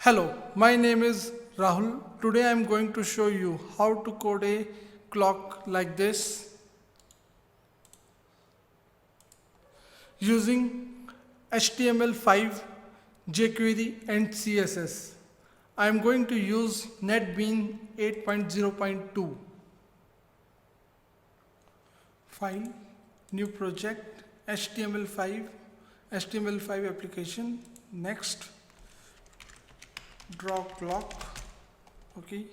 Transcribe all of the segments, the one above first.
Hello, my name is Rahul. Today I am going to show you how to code a clock like this using HTML5, JQuery and CSS. I am going to use Netbeans 8.0.2. File, new project, HTML5 application, next. Draw clock, okay,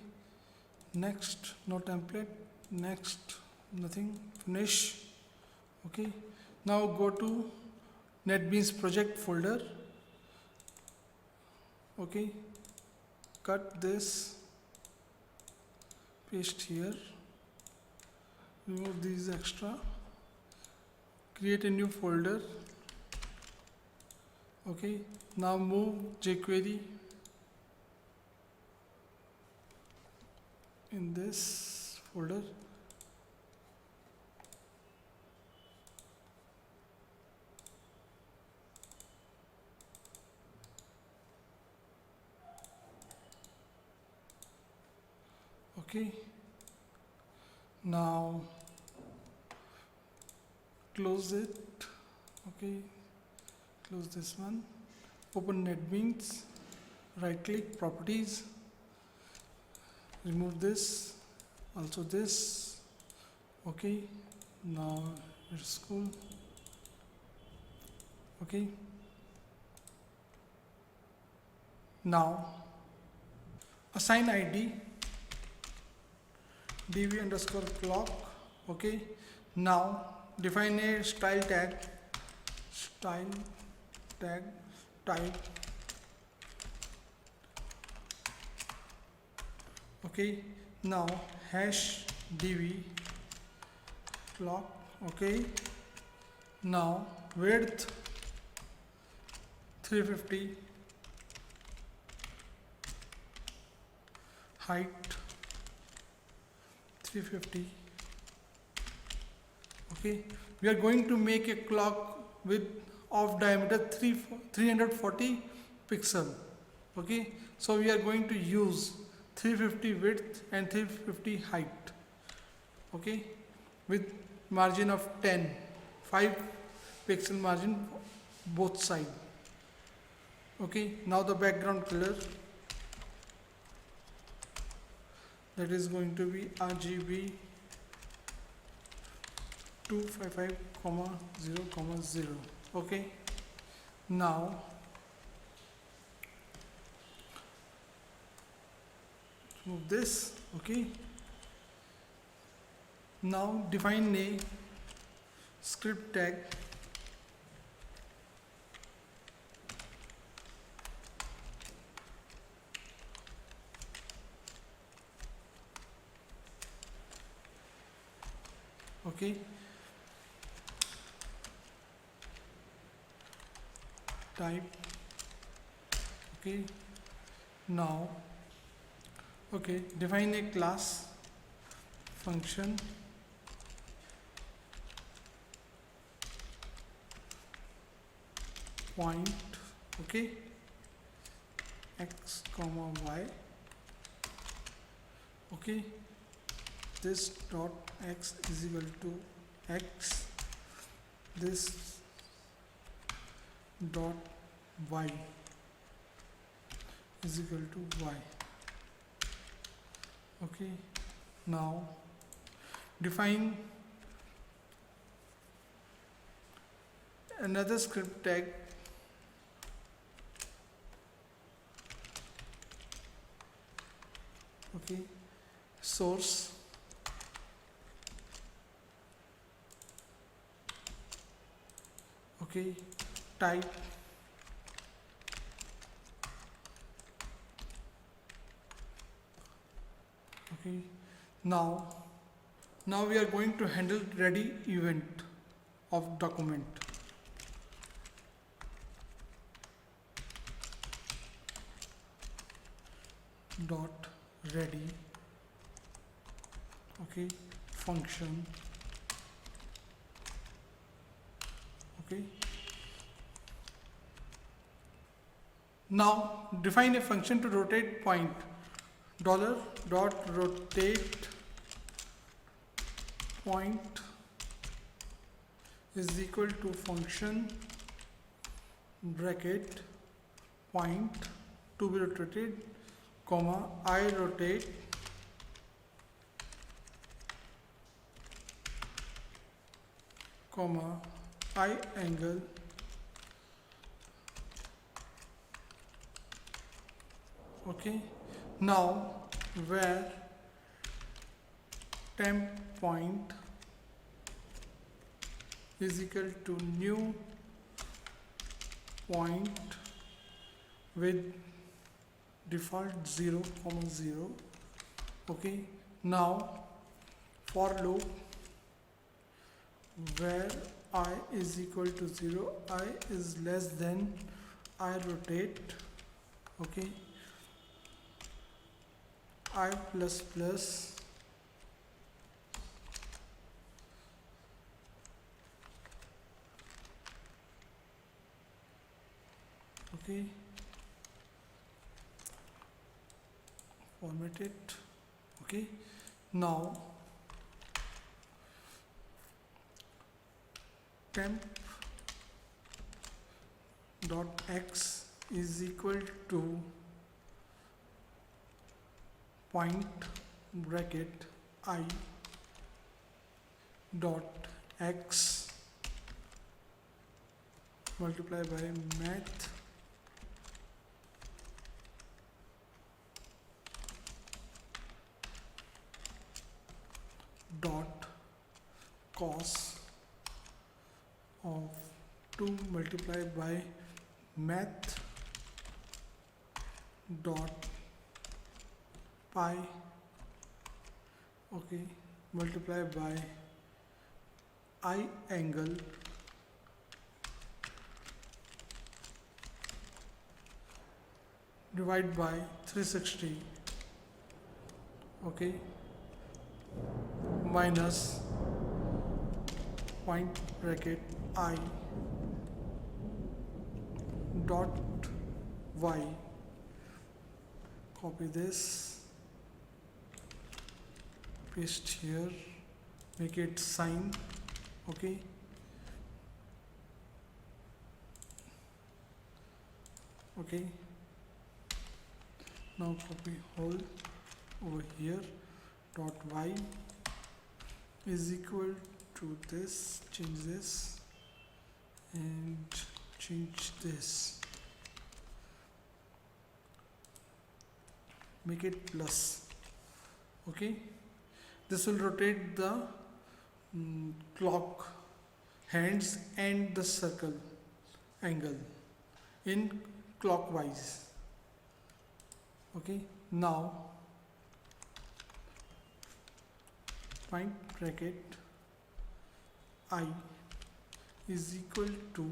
next, no template, next, nothing, finish, okay. Now go to Netbeans project folder, okay, cut this, paste here, remove these extra, create a new folder, okay. Now move JQuery in this folder, okay. Now close it, okay, close this one, open Netbeans, right click, properties, remove this, also this, okay. Now it's cool, okay. Now assign ID Divi underscore clock, okay. Now define a style tag type, okay. Now hash Divi clock, okay. Now width 350, height 350, okay. We are going to make a clock with of diameter 340 pixel, okay. So we are going to use 350 width and 350 height, okay, with margin of 5 pixel margin both side, okay. Now the background color, that is going to be RGB 255,0,0, okay. Now move this, okay. Now define a script tag, okay. Type, okay. Now, okay, define a class function, point, okay, x comma y, okay. This dot x is equal to x, this dot y is equal to y, okay. Now define another script tag, okay, source, okay, type, okay. Now we are going to handle ready event of document, dot ready, okay, function, okay. Now define a function to rotate point. $.rotate point is equal to function bracket point to be rotated, comma I rotate comma I angle okay. Now where temp point is equal to new point with default 0, 0. Okay, now for loop where I is equal to 0, I is less than I rotate, okay, I plus plus okay, format it, okay. Now temp dot x is equal to point bracket I dot x multiply by math dot cos of 2 multiplied by math dot pi okay multiply by I angle divide by 360 okay minus point bracket I dot y, copy this, paste here, make it sign, okay, okay, now copy whole over here, dot y is equal to this, change this and change this, make it plus, okay. This will rotate the clock hands and the circle angle in clockwise, okay. Now point bracket I is equal to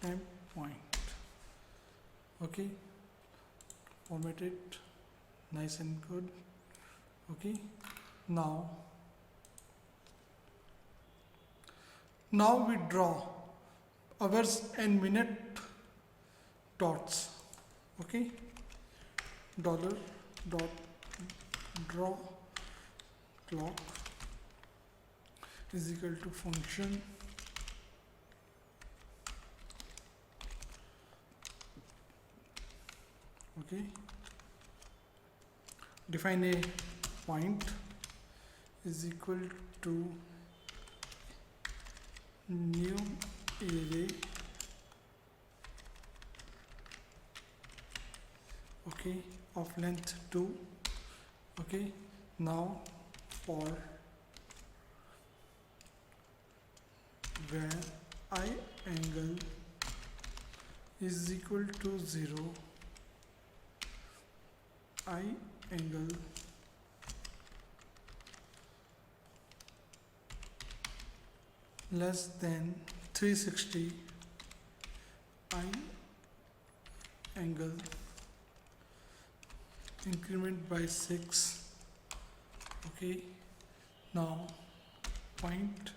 temp point, okay, format it nice and good, okay. Now we draw hours and minute dots, okay, dollar dot draw clock is equal to function okay, define a point is equal to new array okay of length 2, okay. Now for where I angle is equal to 0, I angle less than 360, I angle increment by 6, okay. Now point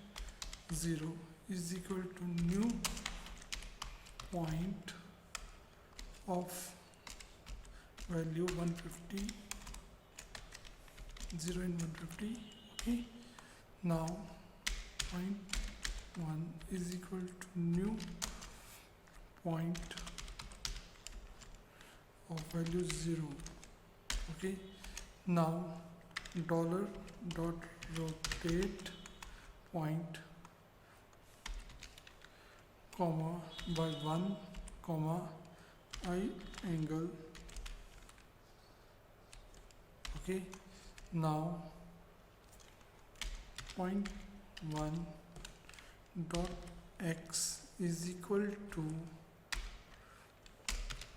0 is equal to new point of value 150, 0 and 150. Okay, now point 1 is equal to new point of value 0. Okay, now dollar dot rotate point comma by 1 comma I angle. Okay, now point 1 dot x is equal to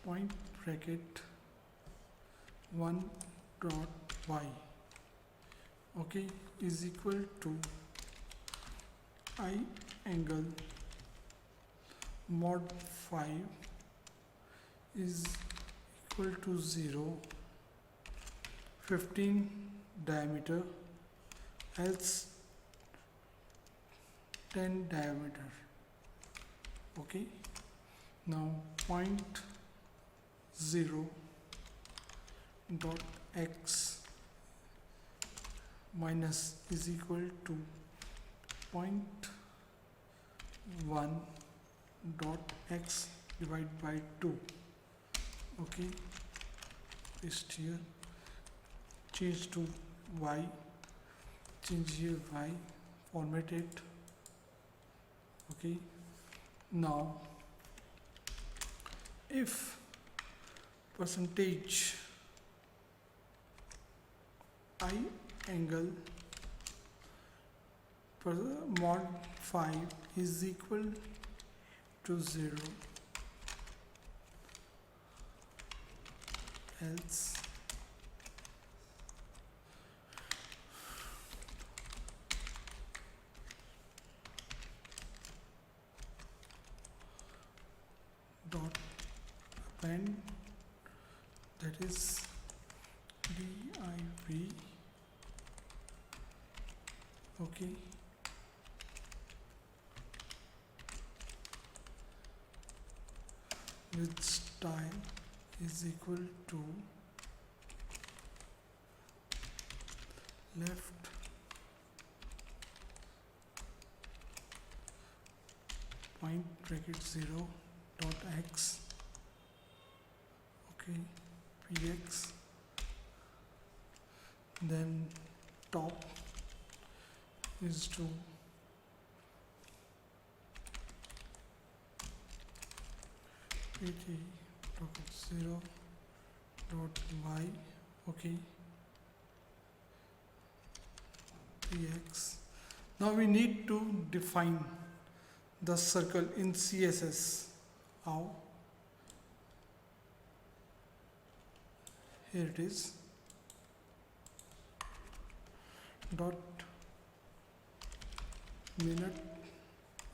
point bracket 1 dot y, okay, is equal to I angle mod 5 is equal to 0, 15 diameter, else 10 diameter. Okay, now point 0 dot x minus is equal to point 1 dot x divided by 2. Okay, paste here, change to y, change here y, format it. Okay, now if percentage I angle per mod 5 is equal to 0, else dot append, that is div, okay, with style is equal to left point bracket 0 dot x, okay, px, then top is to pt bracket 0 dot y, okay, px. Now we need to define the circle in CSS. How? Here it is, dot minute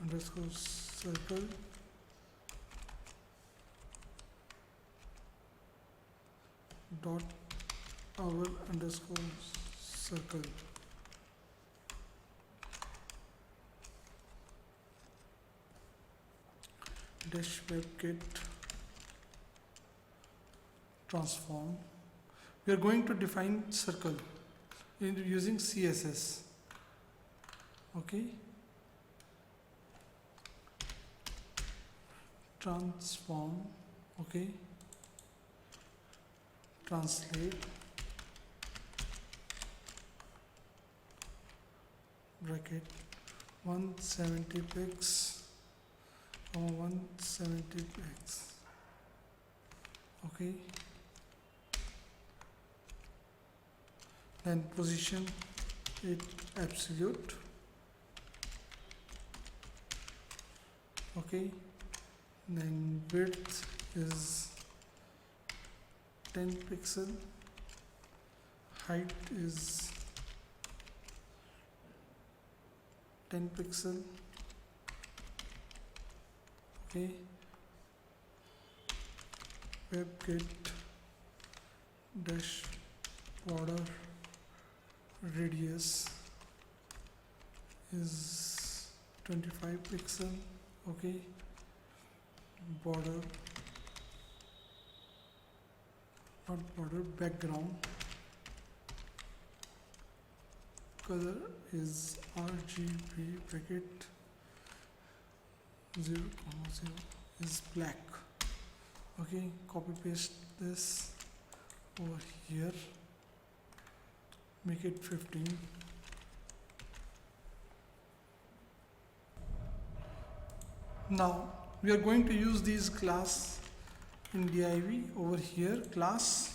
underscore circle dot hour underscore circle. Dash webkit transform. We are going to define circle using CSS. Okay, transform, okay, translate bracket 170 px or 170 px, okay, then position it absolute, okay, then width is 10 pixel, height is 10 pixel, okay, webkit dash border radius is 25 pixel, okay, border, not border, background color is RGB bracket 0, 0 is black. Okay, copy paste this over here, make it 15. Now we are going to use these class in Divi over here, class.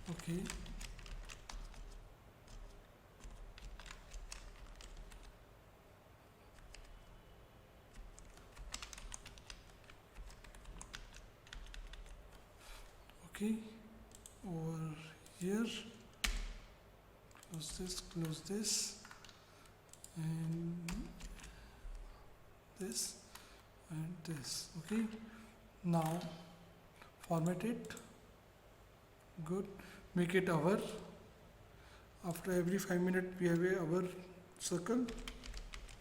Okay. Okay, over here, close this, and this, and this. Okay, now format it, good, make it hour. After every 5 minutes we have a hour circle.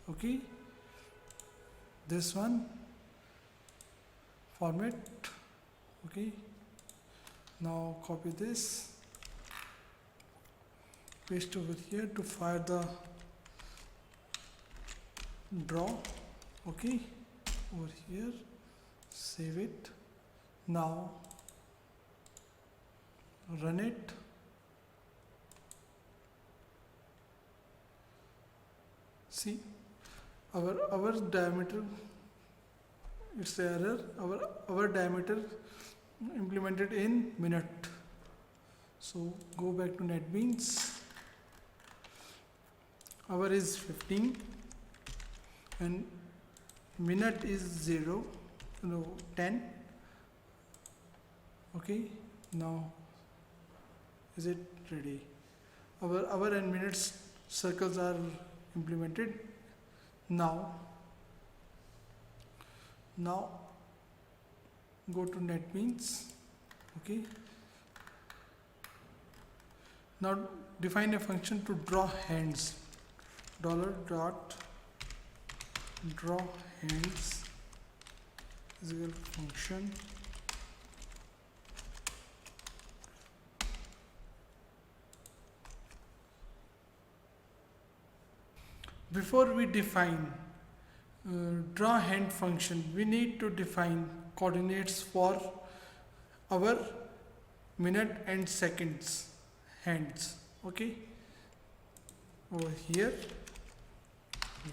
Okay, this one, format. Okay, now copy this, paste over here to fire the draw. Okay, over here, save it. Now run it. See, our diameter, it's the error, our diameter implemented in minute. So go back to Netbeans. Hour is 15 and minute is 10. Okay, now is it ready? Our hour and minutes circles are implemented. Now go to Netbeans. Okay, now define a function to draw hands. $dot draw hands is equal to function before we define draw hand function, we need to define coordinates for our minute and seconds hands. Okay, over here,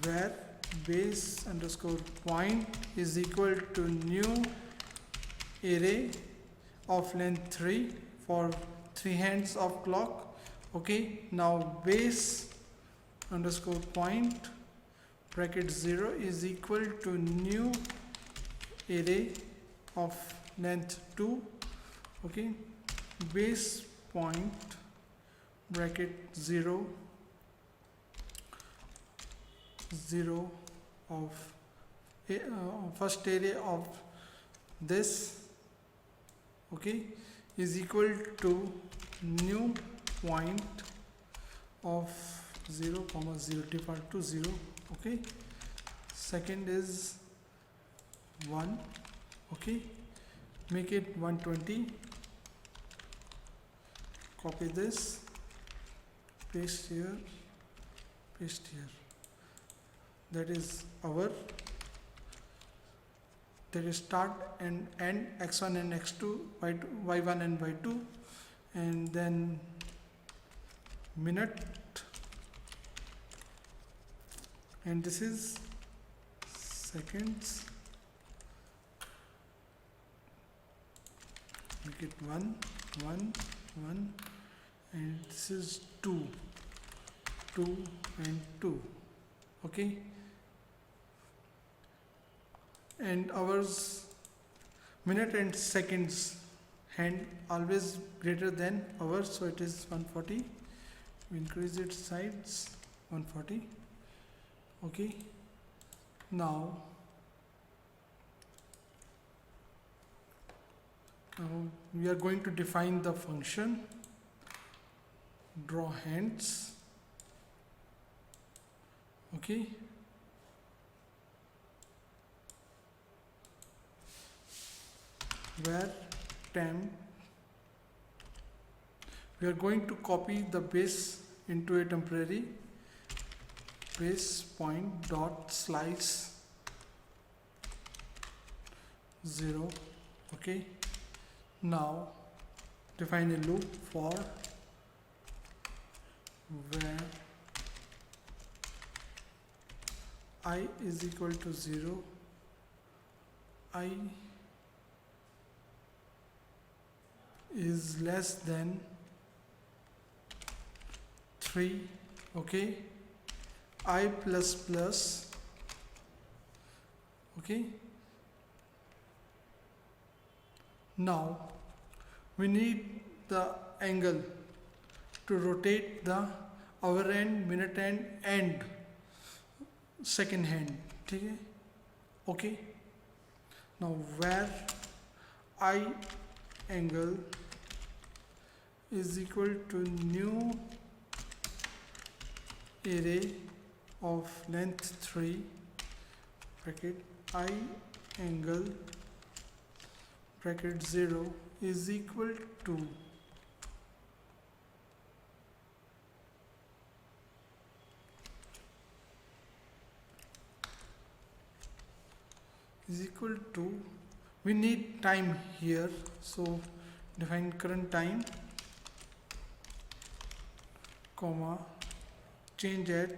where base underscore point is equal to new array of length 3 for 3 hands of clock. Okay, now base underscore point bracket 0 is equal to new array of length 2. Okay, base point bracket 0 of first array of this, okay, is equal to new point of 0, 0, default to 0. Okay, second is 1. Okay, make it 120. Copy this, paste here, paste here. That is our, that is start and end, x1 and x2, y1 and y2, and then minute, and this is seconds. Make it 1, 1, 1, and this is 2, 2 and 2. Okay, and hours, minute and seconds hand always greater than hours, so it is 140. We increase its sides 140. Okay, now we are going to define the function draw hands. Okay, where temp, we are going to copy the base into a temporary base point dot slice 0. Okay, now define a loop for where I is equal to 0, I is less than 3. Okay, I plus plus. Okay, now we need the angle to rotate the hour hand, minute hand and second hand. Okay, now where I angle is equal to new array of length 3 bracket I angle bracket 0 is equal to we need time here, so define current time comma change at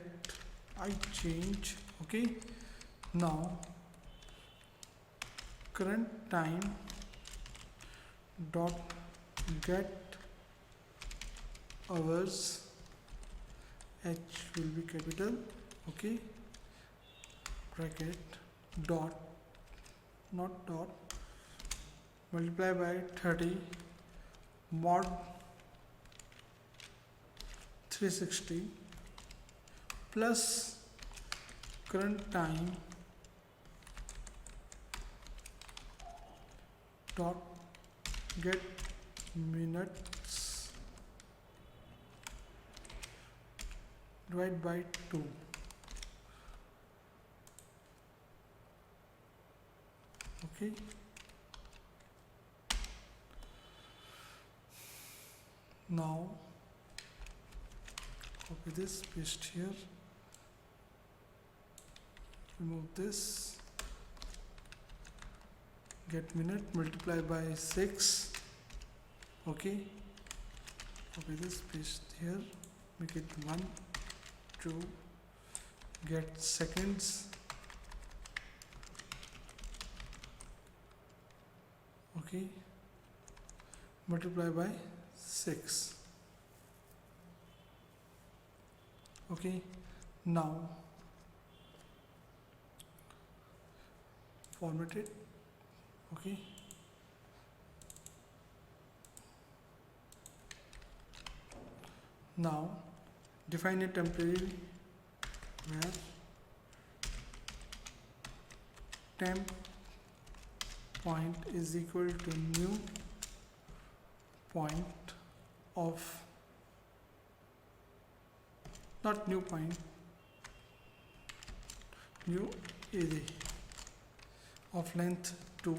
I change. Okay, now current time dot get hours, H will be capital. Okay, bracket dot, not dot, multiply by 30 mod 360 plus current time dot get minutes divide by 2. Okay, now copy this, paste here, remove this, get minute, multiply by 6. Okay, copy this, paste here, make it 1, 2, get seconds. Okay, multiply by 6. Okay, now format it. Okay, now define a temporary where temp point is equal to new point of, not new point, new array of length 2.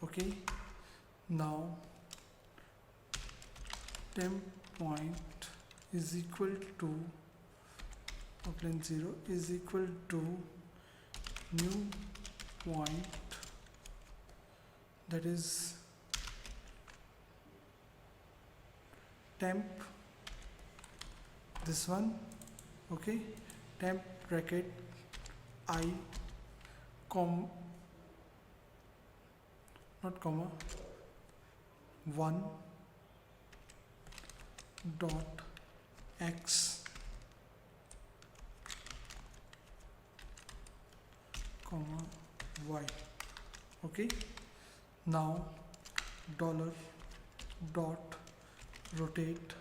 Okay, now temp point is equal to of length 0 is equal to new point, that is temp, this one. Okay, temp bracket I not comma 1 dot x comma y. Okay, now dollar dot rotate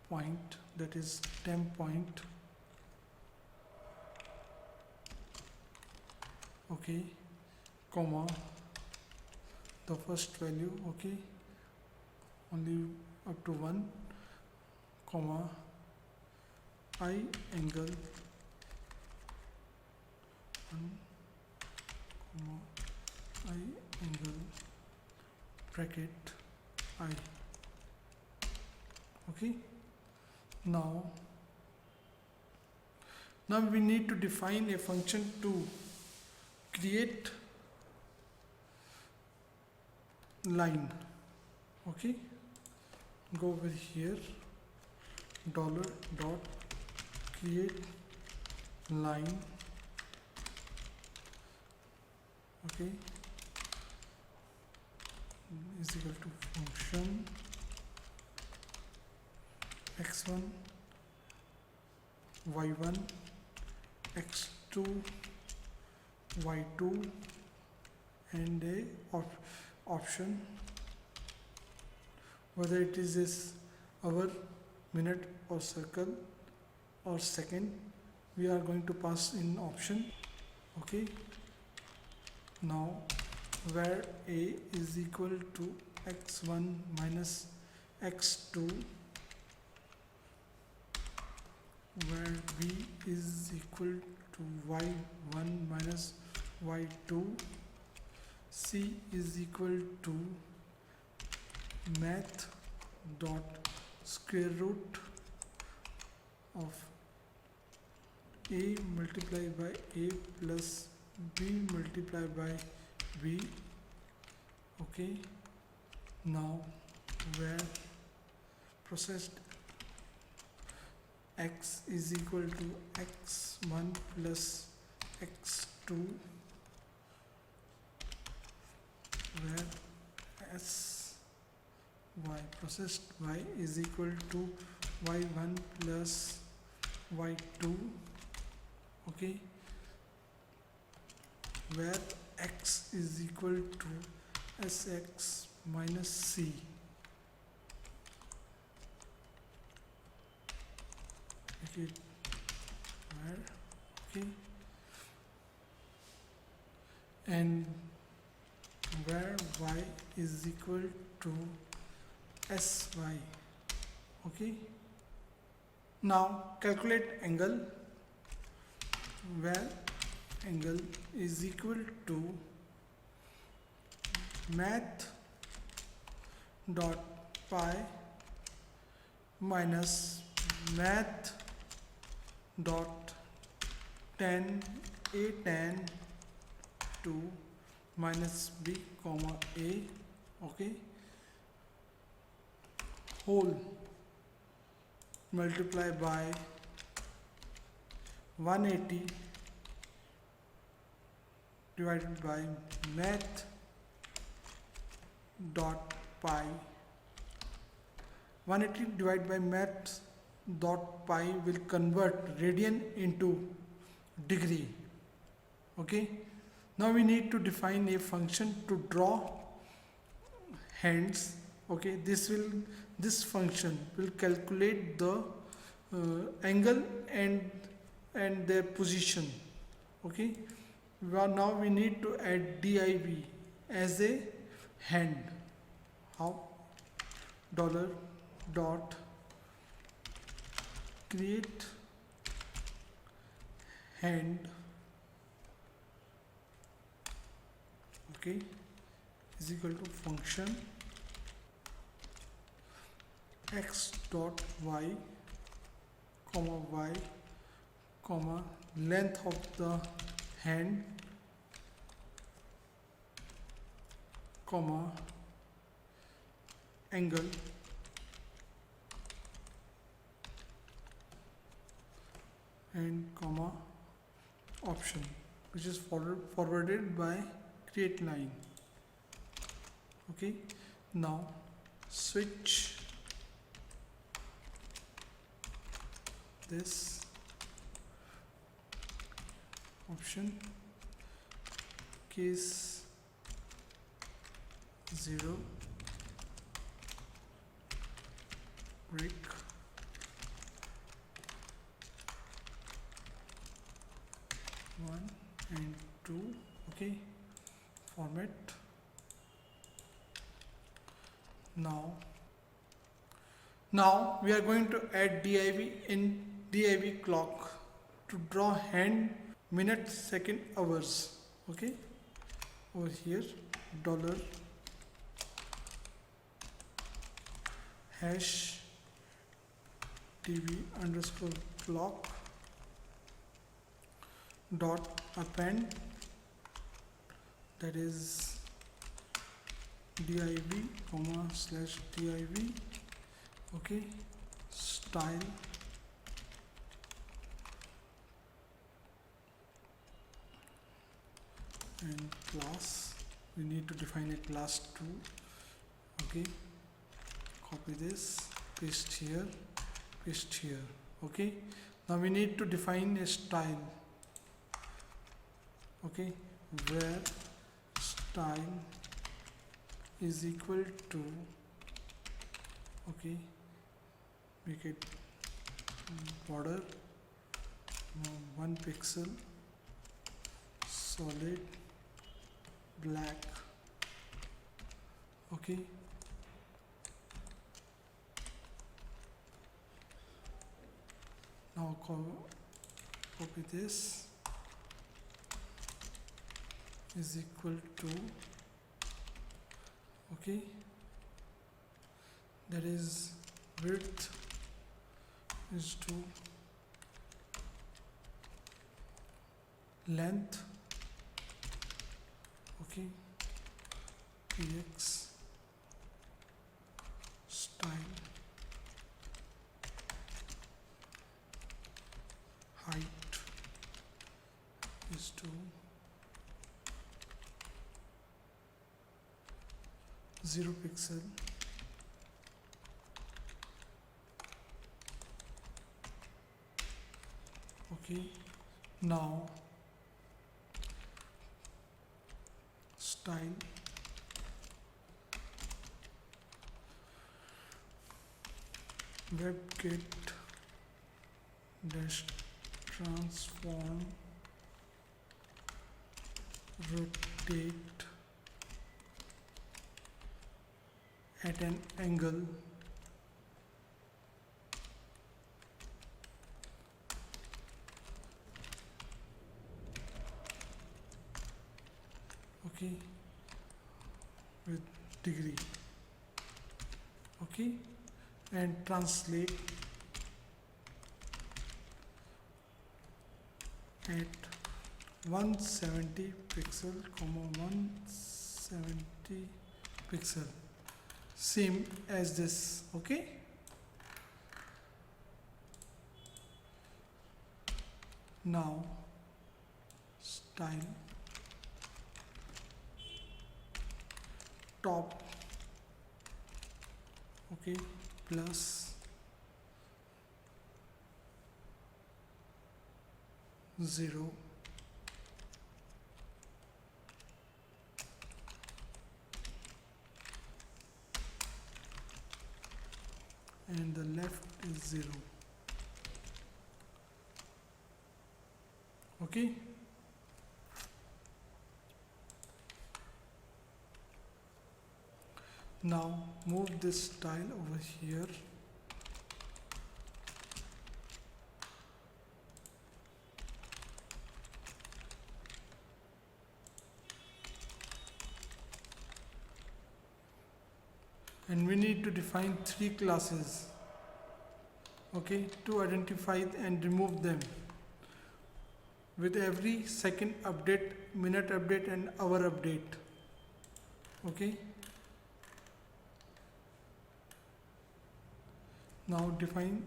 point, that is temp point. Okay, comma the first value. Okay, only up to 1, comma I angle 1, comma I angle bracket I. Okay, now we need to define a function to create line. Okay, go over here, dollar dot create line. Okay, is equal to function x1 y1 x2 y2 and a option whether it is this hour, minute or circle or second. We are going to pass in option. Okay, now where a is equal to x1 minus x2, where b is equal to y1 minus y2, c is equal to math dot square root of a multiplied by a plus b multiplied by b. Okay, now where processed x is equal to x1 plus x2, where y processed y is equal to y1 plus y2. Okay, where x is equal to sx minus c. Okay, where, okay, and where y is equal to sy. Okay, now calculate angle, where angle is equal to math dot pi minus math dot tan a tan 2 minus b comma a. Okay, whole multiply by 180 divided by math dot pi. 180 divided by math dot pi will convert radian into degree. Okay, now we need to define a function to draw hands. Okay, this function will calculate the angle and their position. Okay, well, now we need to add div as a hand. How? Dollar dot create hand. Okay, is equal to function x dot y comma length of the hand comma angle and comma option, which is forwarded by create line. Okay, now switch this option case 0 break 1 and 2. Okay, format. Now we are going to add div in Divi clock to draw hand, minute, second, hours. Okay, over here dollar hash Divi underscore clock dot append, that is div comma slash div, okay, style and class. We need to define a class too. Okay, copy this, paste here, paste here. Okay, now we need to define a style. Okay, where style is equal to, okay, make it border 1 pixel, solid black. Okay, now copy this, is equal to, okay, that is width is to length, okay, px style height is to 0 pixel, okay. Now style webkit dash transform rotate at an angle, okay, with degree, okay, and translate at 170 pixel, 170 pixel, same as this. Okay, now style top, okay, plus 0, and the left is 0. Okay, now move this style over here, and we need to define 3 classes, okay, to identify and remove them with every second update, minute update and hour update. Okay, now define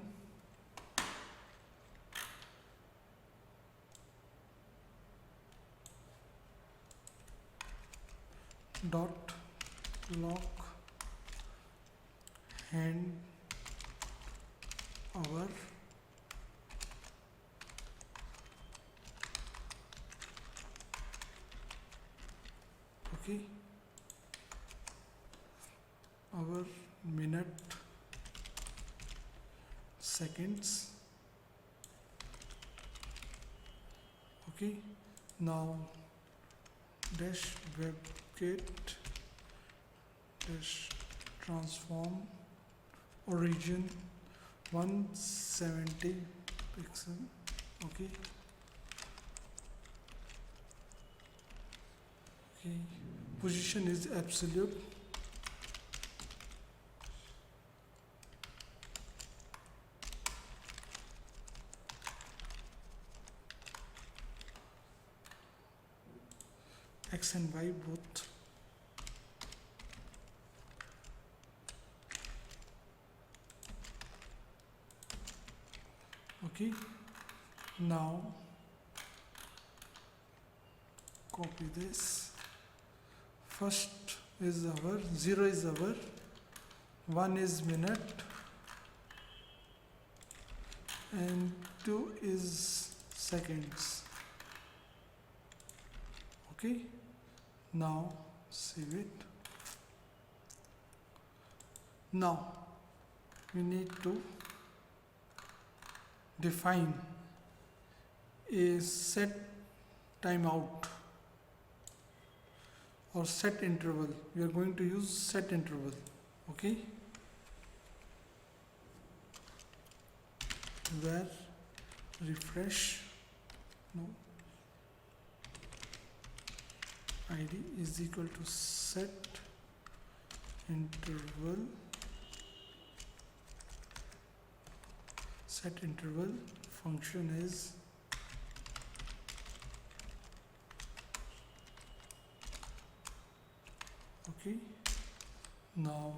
dot lock hand hour, okay, hour, minute, seconds. Okay, now dash webkit dash transform origin 170 pixel, okay, okay, position is absolute, x and y both. Okay, now copy this. First is our 0 is our, 1 is minute, and 2 is seconds. Okay, now save it. Now we need to define a set timeout or set interval. We are going to use set interval. Okay, where refresh, no, id is equal to set interval. Set interval function is okay. Now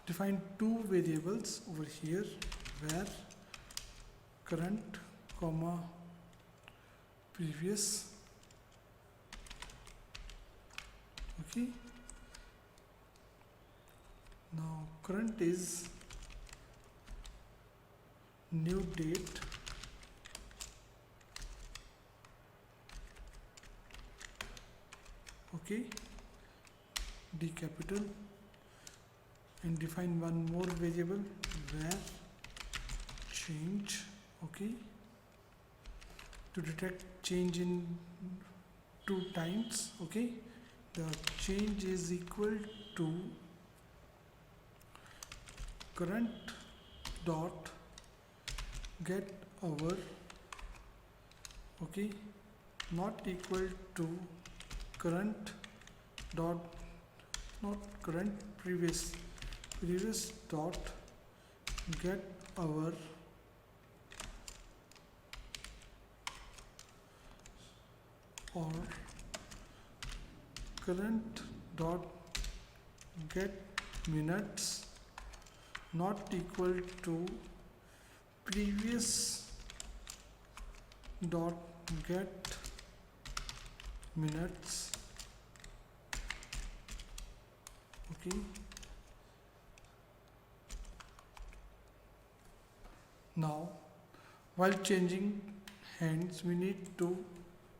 define two variables over here, where current comma previous. Okay, now current is new date, okay, D capital, and define one more variable where change, okay, to detect change in 2 times. Okay, the change is equal to current dot get hour, okay, not equal to current dot, not current, previous dot get hour, or current dot get minutes not equal to previous dot get minutes. Okay, now while changing hands we need to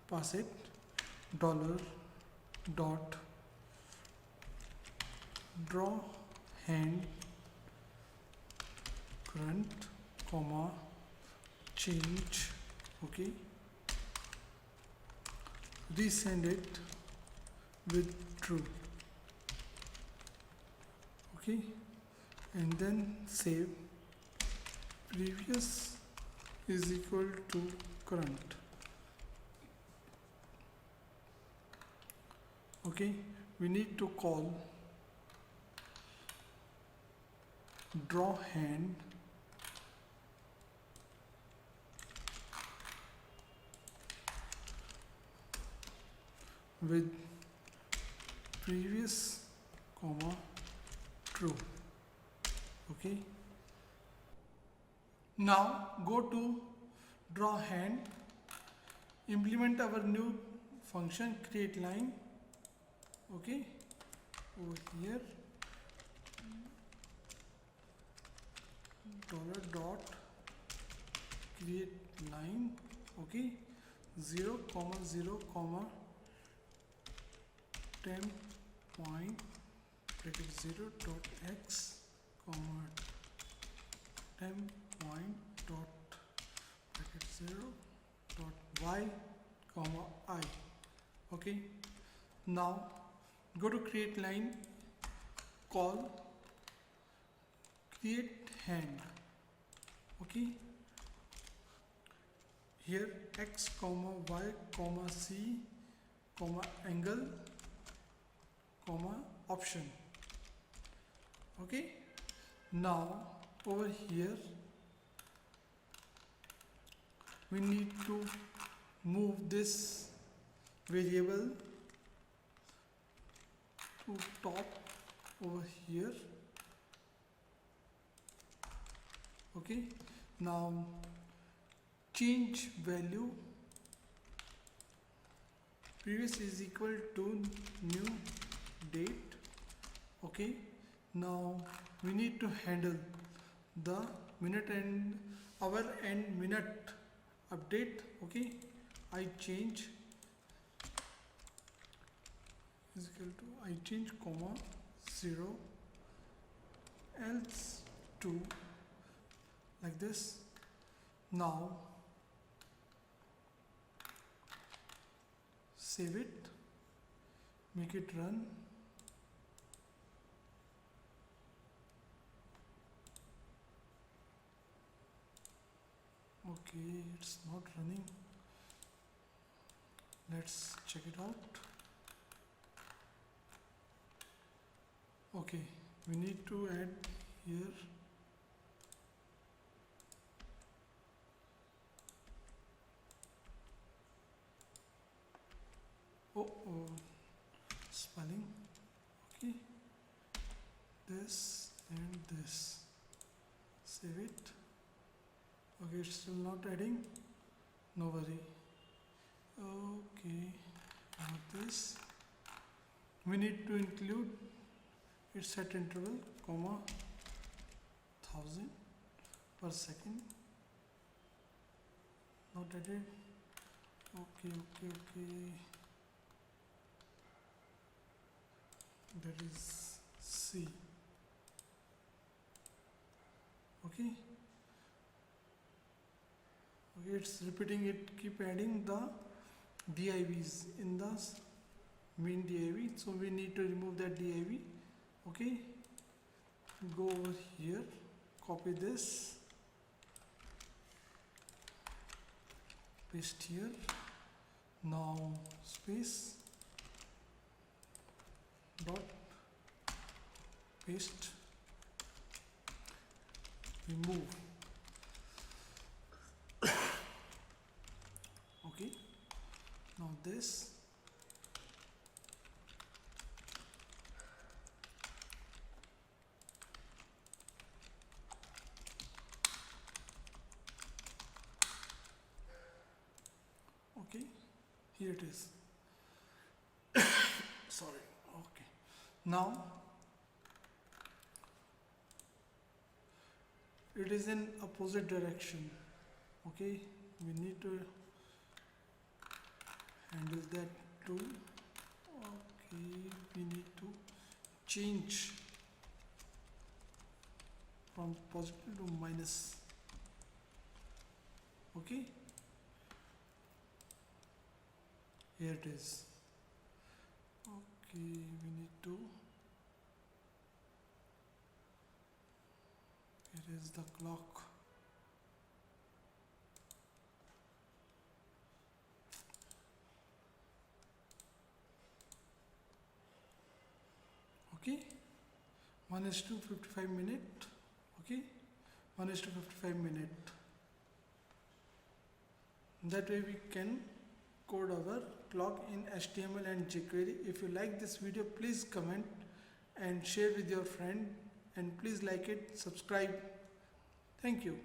pass it dollar dot draw hand current comma change. Okay, resend it with true. Okay, and then save. Previous is equal to current. Okay, we need to call draw hand with previous comma true. Okay, now go to draw hand, implement our new function create line. Okay, over here dollar dot create line. Okay, 0 comma 0 comma temp point bracket 0 dot x comma temp point dot bracket 0 dot y comma I. Okay, now go to create line, call create hand. Okay, here x comma y comma c comma angle comma option. Okay, now over here we need to move this variable to top over here. Okay, now change value previous is equal to new date. Okay, now we need to handle the minute and hour and minute update. Okay, I change is equal to I change comma 0 else 2 like this. Now save it, make it run. Okay, it's not running. Let's check it out. Okay, we need to add here spelling. Okay, this and this. Save it. Okay, it's still not adding. No worry. Okay, now this. We need to include its set interval, comma 1000 per second. Not added. Okay. That is C. Okay, it's repeating it, keep adding the divs in the main div, so we need to remove that div. Okay, go over here, copy this, paste here, now space dot paste, remove. Okay, now this, okay, here it is. Sorry. Okay, now it is in opposite direction. Okay, we need to handle that too. Okay, we need to change from positive to minus. Okay, here it is. Okay, we need to, here is the clock. Okay, 1:55 minute. Okay, 1:55 minute. That way we can code our clock in HTML and jQuery. If you like this video, please comment and share with your friend, and please like it, subscribe. Thank you.